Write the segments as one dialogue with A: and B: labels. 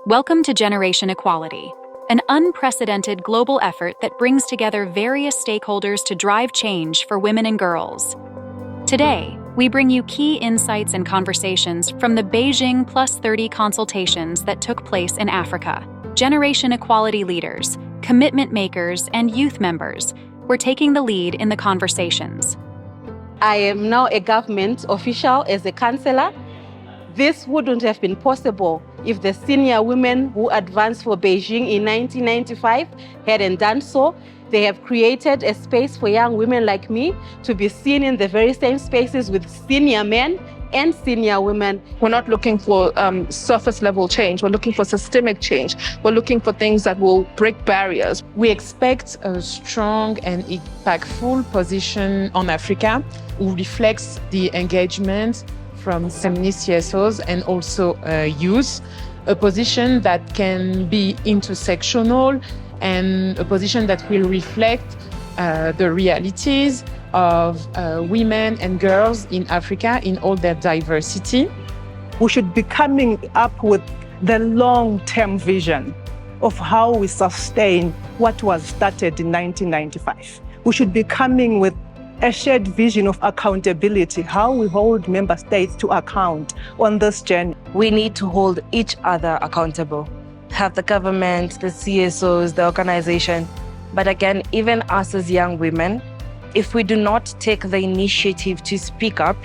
A: Welcome to Generation Equality, an unprecedented global effort that brings together various stakeholders to drive change for women and girls. Today, we bring you key insights and conversations from the Beijing+30 consultations that took place in Africa. Generation Equality leaders, commitment makers, and youth members were taking the lead in the conversations.
B: I am now a government official as a councillor. This wouldn't have been possible if the senior women who advanced for Beijing in 1995 hadn't done so. They have created a space for young women like me to be seen in the very same spaces with senior men and senior women.
C: We're not looking for surface level change. We're looking for systemic change. We're looking for things that will break barriers.
D: We expect a strong and impactful position on Africa who reflects the engagement from feminist CSOs and also youth, a position that can be intersectional and a position that will reflect the realities of women and girls in Africa in all their diversity.
E: We should be coming up with the long-term vision of how we sustain what was started in 1995. We should be coming with a shared vision of accountability, how we hold member states to account on this journey.
F: We need to hold each other accountable. Have the government, the CSOs, the organization, but again, even us as young women, if we do not take the initiative to speak up,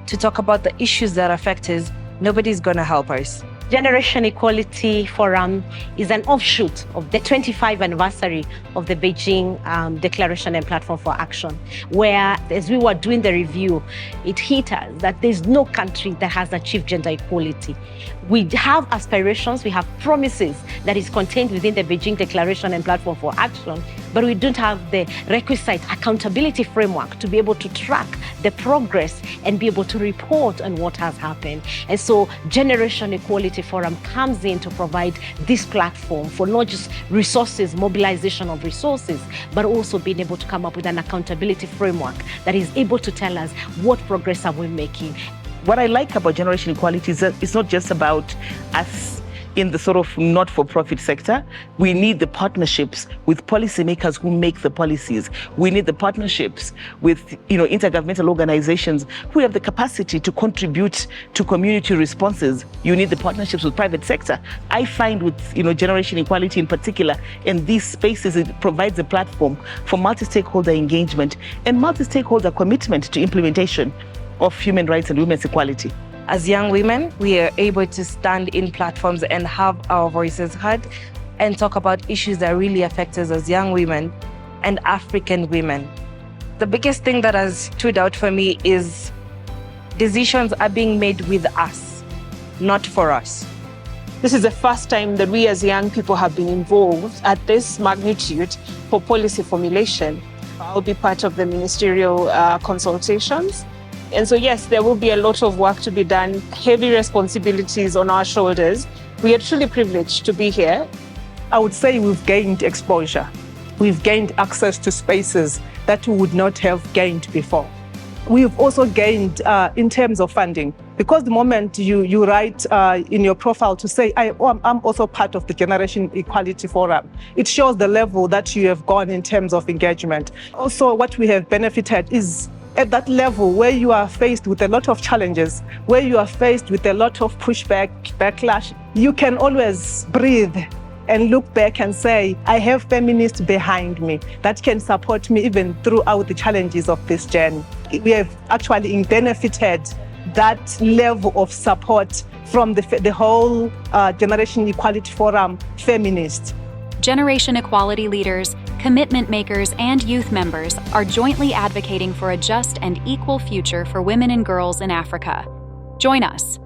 F: to talk about the issues that affect us, nobody's going to help us.
G: Generation Equality Forum is an offshoot of the 25th anniversary of the Beijing Declaration and Platform for Action, where, as we were doing the review, it hit us that there's no country that has achieved gender equality. We have aspirations, we have promises that is contained within the Beijing Declaration and Platform for Action, but we don't have the requisite accountability framework to be able to track the progress and be able to report on what has happened. And so Generation Equality Forum comes in to provide this platform for not just resources, mobilization of resources, but also being able to come up with an accountability framework that is able to tell us what progress are we making.
H: What I like about Generation Equality is that it's not just about us in the sort of not-for-profit sector. We need the partnerships with policymakers who make the policies. We need the partnerships with intergovernmental organizations who have the capacity to contribute to community responses. You need the partnerships with private sector. I find with Generation Equality in particular, in these spaces, it provides a platform for multi-stakeholder engagement and multi-stakeholder commitment to implementation of human rights and women's equality.
F: As young women, we are able to stand in platforms and have our voices heard and talk about issues that really affect us as young women and African women. The biggest thing that has stood out for me is decisions are being made with us, not for us.
C: This is the first time that we as young people have been involved at this magnitude for policy formulation. I'll be part of the ministerial consultations. And so, yes, there will be a lot of work to be done, heavy responsibilities on our shoulders. We are truly privileged to be here.
E: I would say we've gained exposure. We've gained access to spaces that we would not have gained before. We've also gained in terms of funding, because the moment you write in your profile to say, I'm also part of the Generation Equality Forum, it shows the level that you have gone in terms of engagement. Also, what we have benefited is at that level where you are faced with a lot of challenges, where you are faced with a lot of pushback, backlash, you can always breathe and look back and say, I have feminists behind me that can support me even throughout the challenges of this journey. We have actually benefited that level of support from the whole Generation Equality Forum feminists.
A: Generation Equality leaders, commitment makers, and youth members are jointly advocating for a just and equal future for women and girls in Africa. Join us